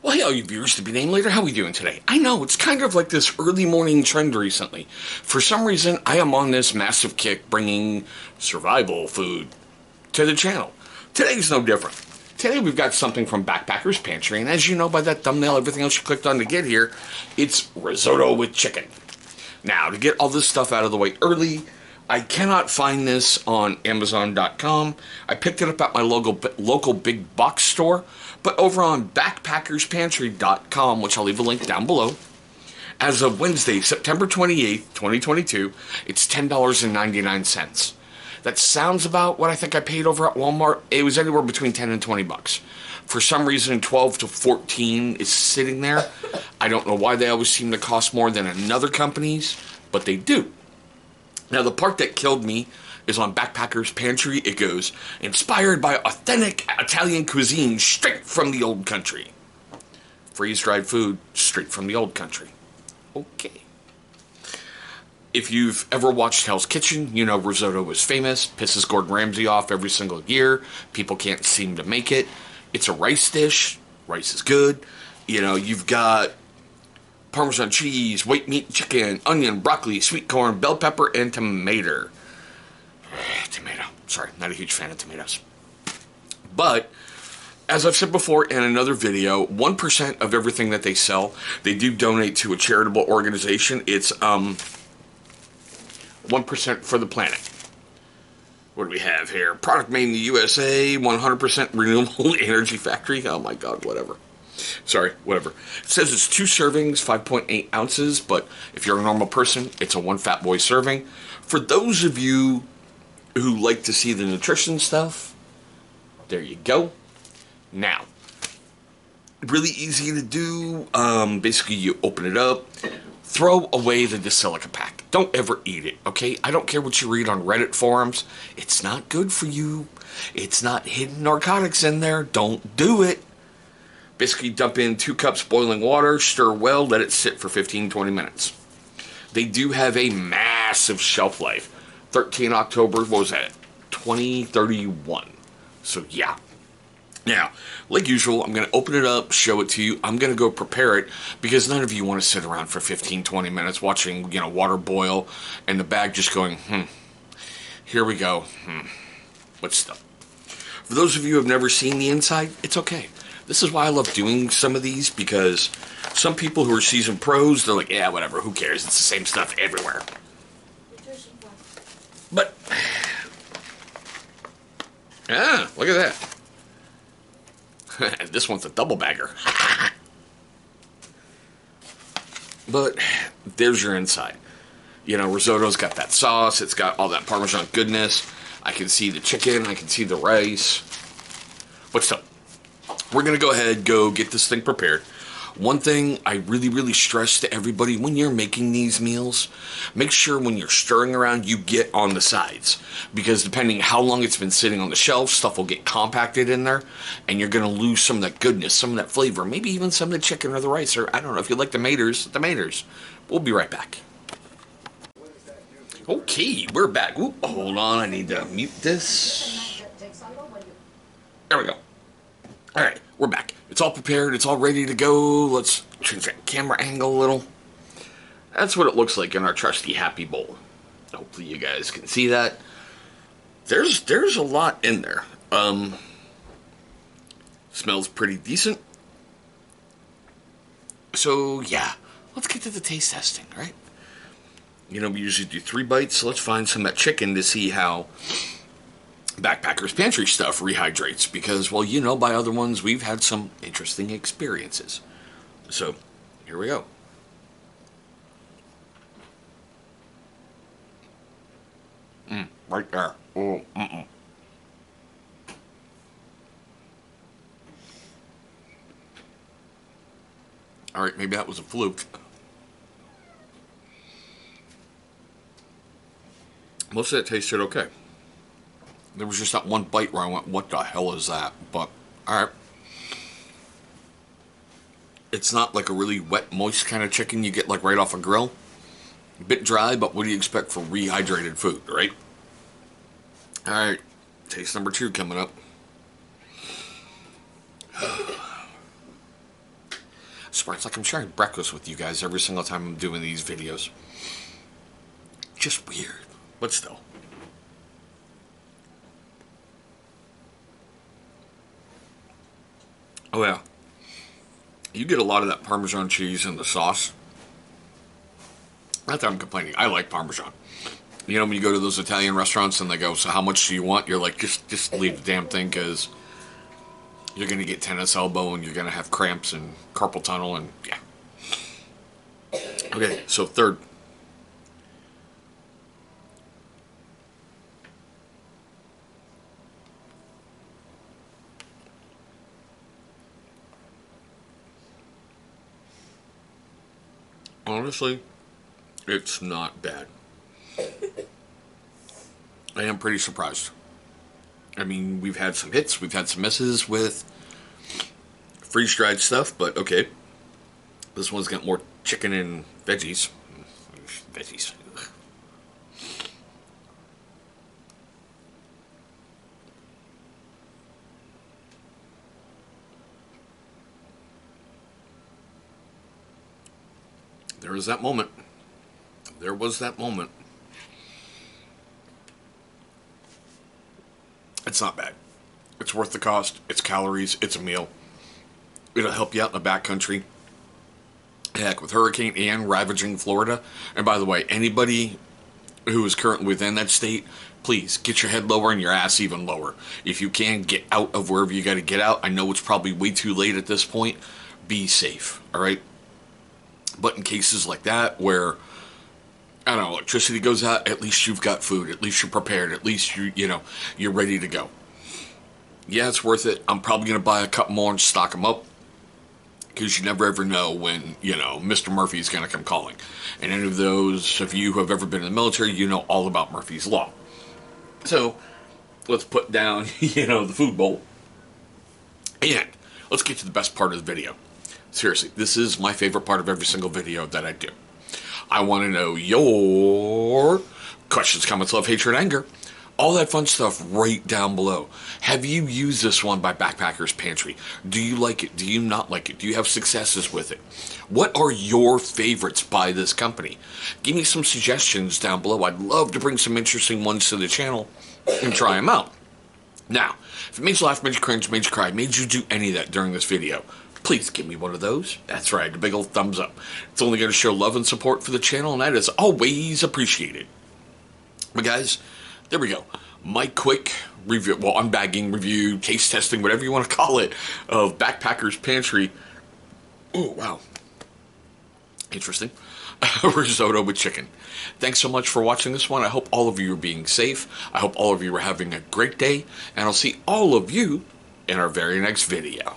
Well, hey, all you viewers to be named later, how are we doing today? I know, it's kind of like this early morning trend recently. For some reason, I am on this massive kick bringing survival food to the channel. Today's no different. Today we've got something from Backpackers Pantry, and as you know by that thumbnail, everything else you clicked on to get here, it's risotto with chicken. Now, to get all this stuff out of the way early, I cannot find this on Amazon.com. I picked it up at my local big box store, but over on BackpackersPantry.com, which I'll leave a link down below, as of Wednesday, September 28th, 2022, it's $10.99. That sounds about what I think I paid over at Walmart. It was anywhere between 10 and 20 bucks. For some reason, 12 to 14 is sitting there. I don't know why they always seem to cost more than another company's, but they do. Now, the part that killed me is on Backpackers Pantry. It goes, inspired by authentic Italian cuisine straight from the old country. Freeze-dried food straight from the old country. Okay. If you've ever watched Hell's Kitchen, you know risotto is famous. Pisses Gordon Ramsay off every single year. People can't seem to make it. It's a rice dish. Rice is good. You know, you've got Parmesan cheese, white meat chicken, onion, broccoli, sweet corn, bell pepper, and tomato. Sorry, not a huge fan of tomatoes. But, as I've said before in another video, 1% of everything that they sell, they do donate to a charitable organization. It's 1% for the planet. What do we have here? Product made in the USA, 100% renewable energy factory. Oh my god, whatever. Sorry, whatever. It says it's 2 servings, 5.8 ounces, but if you're a normal person, it's a 1 fat boy serving. For those of you who like to see the nutrition stuff, there you go. Now, really easy to do. Basically, you open it up, throw away the silica pack. Don't ever eat it, okay? I don't care what you read on Reddit forums. It's not good for you. It's not hidden narcotics in there. Don't do it. Basically, dump in 2 cups boiling water, stir well, let it sit for 15-20 minutes. They do have a massive shelf life. 13 October, what was that? 2031. So, yeah. Now, like usual, I'm going to open it up, show it to you. I'm going to go prepare it because none of you want to sit around for 15-20 minutes watching, water boil and the bag just going, here we go, what's stuff? For those of you who have never seen the inside, it's okay. This is why I love doing some of these, because some people who are seasoned pros, they're like, yeah, whatever, who cares? It's the same stuff everywhere. But, look at that. This one's a double bagger. But there's your inside. Risotto's got that sauce. It's got all that Parmesan goodness. I can see the chicken. I can see the rice. But still, we're going to go ahead, go get this thing prepared. One thing I really, really stress to everybody, when you're making these meals, make sure when you're stirring around, you get on the sides. Because depending how long it's been sitting on the shelf, stuff will get compacted in there, and you're going to lose some of that goodness, some of that flavor, maybe even some of the chicken or the rice, or I don't know, if you like tomatoes. We'll be right back. Okay, we're back. Ooh, hold on, I need to mute this. There we go. Alright, we're back. It's all prepared. It's all ready to go. Let's change that camera angle a little. That's what it looks like in our trusty Happy Bowl. Hopefully you guys can see that. There's a lot in there. Smells pretty decent. So, yeah. Let's get to the taste testing, right? We usually do 3 bites, so let's find some of that chicken to see how Backpackers Pantry stuff rehydrates, because, well, by other ones, we've had some interesting experiences. So, here we go. Right there. Oh, Alright, maybe that was a fluke. Most of it tasted okay. There was just that one bite where I went, what the hell is that? But, alright. It's not like a really wet, moist kind of chicken you get like right off a grill. A bit dry, but what do you expect for rehydrated food, right? Alright, taste number 2 coming up. Swear, it's like I'm sharing breakfast with you guys every single time I'm doing these videos. Just weird, but still. Oh yeah, you get a lot of that Parmesan cheese in the sauce. Not that I'm complaining. I like Parmesan. You know, when you go to those Italian restaurants and they go, "So how much do you want?" You're like, just leave the damn thing, because you're gonna get tennis elbow and you're gonna have cramps and carpal tunnel and yeah. Okay, so third. Honestly, it's not bad. I am pretty surprised. I mean, we've had some hits, we've had some misses with freeze-dried stuff, but okay. This one's got more chicken and veggies. Veggies. There was that moment. There was that moment. It's not bad. It's worth the cost. It's calories. It's a meal. It'll help you out in the backcountry. Heck, with Hurricane Ian ravaging Florida. And by the way, anybody who is currently within that state, please get your head lower and your ass even lower. If you can, get out of wherever you got to get out. I know it's probably way too late at this point. Be safe, all right? But in cases like that where, I don't know, electricity goes out, at least you've got food. At least you're prepared. At least you're ready to go. Yeah, it's worth it. I'm probably going to buy a couple more and stock them up, because you never ever know when, Mr. Murphy's going to come calling. And any of those of you who have ever been in the military, you know all about Murphy's Law. So, let's put down, the food bowl. And let's get to the best part of the video. Seriously, this is my favorite part of every single video that I do. I want to know your questions, comments, love, hatred, anger. All that fun stuff right down below. Have you used this one by Backpackers Pantry? Do you like it? Do you not like it? Do you have successes with it? What are your favorites by this company? Give me some suggestions down below. I'd love to bring some interesting ones to the channel and try them out. Now, if it made you laugh, made you cringe, made you cry, made you do any of that during this video, please give me one of those. That's right, a big old thumbs up. It's only going to show love and support for the channel, and that is always appreciated. But guys, there we go. My quick review, unbagging review, taste testing, whatever you want to call it, of Backpackers Pantry. Oh, wow. Interesting. Risotto with chicken. Thanks so much for watching this one. I hope all of you are being safe. I hope all of you are having a great day. And I'll see all of you in our very next video.